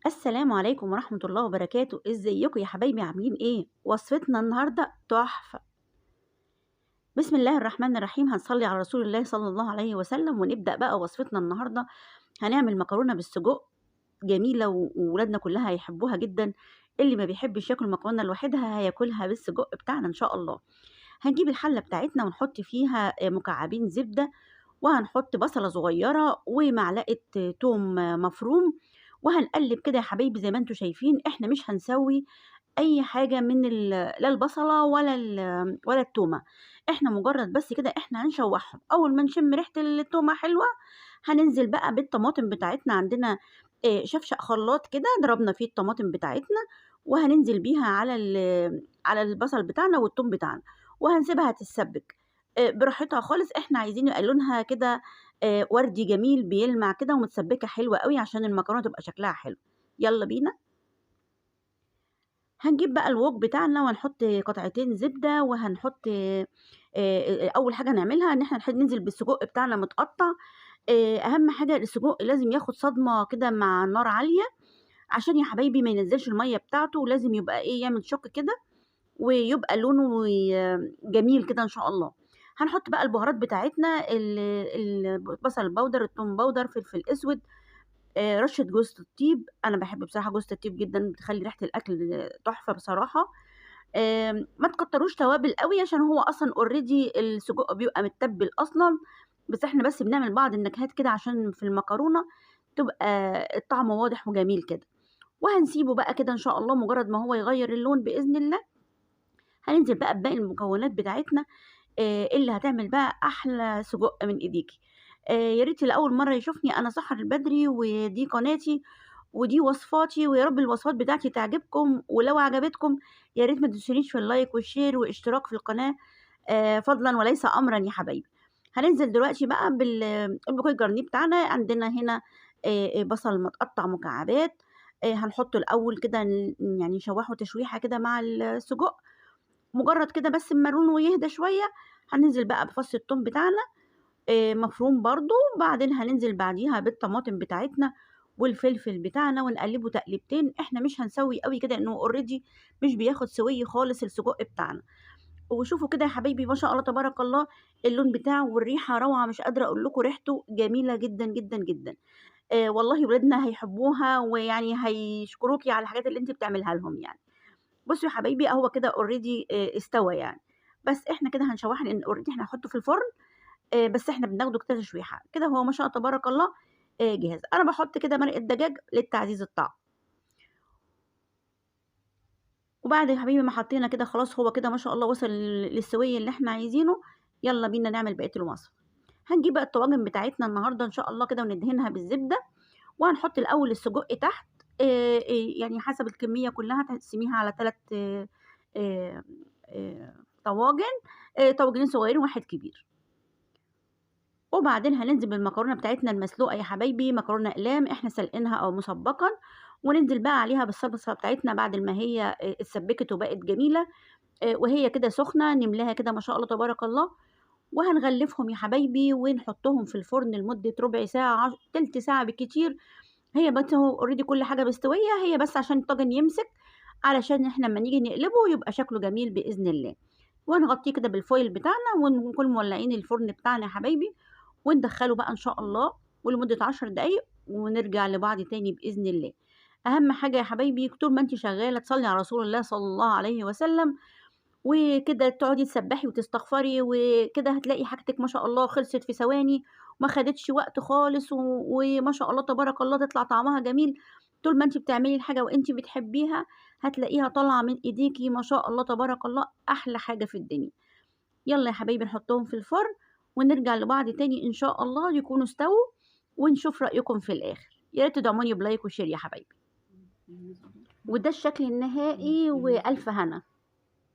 السلام عليكم ورحمة الله وبركاته، ازيكم يا حبايبي عاملين ايه؟ وصفتنا النهاردة تحفة. بسم الله الرحمن الرحيم، هنصلي على رسول الله صلى الله عليه وسلم ونبدأ بقى وصفتنا النهاردة. هنعمل مكرونة بالسجق جميلة وولادنا كلها هيحبوها جدا. اللي ما بيحبش ياكل مكرونة لوحدها هياكلها بالسجق بتاعنا ان شاء الله. هنجيب الحلة بتاعتنا ونحط فيها مكعبين زبدة، وهنحط بصلة صغيرة ومعلقة توم مفروم، وهنقلب كده يا حبايبي. زي ما انتم شايفين احنا مش هنسوي اي حاجة من لا البصلة ولا التومة. احنا مجرد بس كده احنا هنشوحهم. اول ما نشم ريحة التومة حلوة هننزل بقى بالطماطم بتاعتنا. عندنا شفشق خلاط كده ضربنا فيه الطماطم بتاعتنا، وهننزل بيها على البصل بتاعنا والثوم بتاعنا، وهنسيبها تتسبك براحتها خالص. إحنا عايزين يبقى لونها كده وردي جميل بيلمع كده ومتسبكة حلوة أوي عشان المكرونة تبقى شكلها حلو. يلا بينا. هنجيب بقى الوok بتاعنا وهنحط قطعتين زبدة، وهنحط أول حاجة هنعملها إن إحنا ننزل بالسجق بتاعنا متقطع. أهم حاجة السجق لازم ياخد صدمة كده مع نار عالية عشان يا حبايبي ما ينزلش المية بتاعته، ولازم يبقى إيه يعمل شوك كده ويبقى لونه جميل كده إن شاء الله. هنحط بقى البهارات بتاعتنا البصل البودر، التوم باودر، فلفل اسود، رشة جوزة الطيب. أنا باحب بصراحة جوزة الطيب جدًا، بتخلّي ريحة الأكل تحفة بصراحة. ما تكتروش توابل أوي عشان هو أصلًا already السجق بيبقى متّبل أصلًا، بس إحنا بنعمل بعض النكهات كده عشان في المكرونة تبقى الطعم واضح وجميل كده. وهنسيبه بقى كده إن شاء الله. مجرد ما هو يغيّر اللون بإذن الله هننزل بقى بباقي المكونات بتاعتنا، اللي هتعمل بقى أحلى سجق من إيديكِ. يا ريت اللي أول مرّة يشوفني، أنا سحر البدري ودي قناتي ودي وصفاتي، ويا رب الوصفات بتاعتي تعجبكم، ولو عجبتكم يا ريت ما تنسونيش في اللايك والشير واشتراك في القناة فضلًا وليس أمرًا يا حبايبي. هننزل دلوقتي بقى الباقي الجرنيه بتاعنا. عندنا هنا بصل متقطّع مكعبات، هنحطه الأول كده يعني نشوّحه تشويحة كده مع السجق. مجرد كده بس أمّا لونه يهدى شوية هننزل بقى بفص التوم بتاعنا مفروم برضه. بعدين هننزل بعديها بالطماطم بتاعتنا والفلفل بتاعنا ونقلّبه تقليبتين. إحنا مش هنسوي أوي كده لإنه already مش بياخد سويّة خالص السجق بتاعنا. وشوفوا كده يا حبايبي ما شاء الله تبارك الله، اللون بتاعه والريحة روعة، مش قادرة أقول لكم ريحته جميلة جدًا، جدًا، جدًا. والله ولادنا هيحبوها ويعني هيشكروكِ على الحاجات اللي أنتِ بتعمليها لهم يعني. بُصّوا يا حبايبي أهو كده already استوى يعني. بس إحنا كده هنشوّحه لإن already إحنا هنحطه في الفرن. بس إحنا بناخده كده تشويحة، كده هو ما شاء تبارك الله جِهِز. أنا باحط كده مرقة دجاج للتعزيز الطعم. وبعد يا حبيبي ما حطينا كده خلاص هو كده ما شاء الله وصل للسويّ اللي إحنا عايزينه. يالّا بينا نعمل بقية الوصفة. هنجيب بقى الطواجن بتاعتنا النهارده إن شاء الله كده وندهنها بالزبدة، وهنحط الأول السجق تحت يعني حسب الكمية كلّها تقسميها على 3 طواجن، طاجنين صغيرين وواحد كبير. وبعدين هننزل بالمكرونة بتاعتنا المسلوقة يا حبايبي، مكرونة أقلام إحنا سالقينها أو مسبّقًا، وننزل بقى عليها بالصلصة بتاعتنا بعد ما هي اتسبّكت وبقت جميلة. وهي كده سخنة نملاها كده ما شاء الله تبارك الله، وهنغلّفهم يا حبايبي ونحطهم في الفرن لمدة ربع ساعة، تِلت ساعة بالكتير. هي بس أهو already كل حاجة مستوية، هي بس عشان الطاجن يمسك، علشان إحنا أمّا نيجي نقلبه يبقى شكله جميل بإذن الله. وهنغطيه كده بالفويل بتاعنا ونكون مولعين الفرن بتاعنا يا حبايبي، وندخّله بقى إن شاء الله ولمدة 10 دقايق ونرجع لبعض تاني بإذن الله. أهم حاجة يا حبايبي طول ما أنتِ شغّالة تصلّي على رسول الله صلى الله عليه وسلم، وكده تقعدي تسبّحي وتستغفري، وكده هتلاقي حاجتِك ما شاء الله خلصت في ثواني، وما خدتش وقت خالص، وما شاء الله تبارك الله تطلع طعمها جميل. طول ما أنتِ بتعملي الحاجة وأنتِ بتحبيها هتلاقيها طالعة من إيديكِ ما شاء الله تبارك الله أحلى حاجة في الدنيا. يالّا يا حبايبي نحطهم في الفرن ونرجع لبعض تاني إن شاء الله يكونوا استووا، ونشوف رأيكم في الآخر. يا ريت تدعموني بلايك وشير يا حبايبي. وده الشكل النهائي وألف هنا.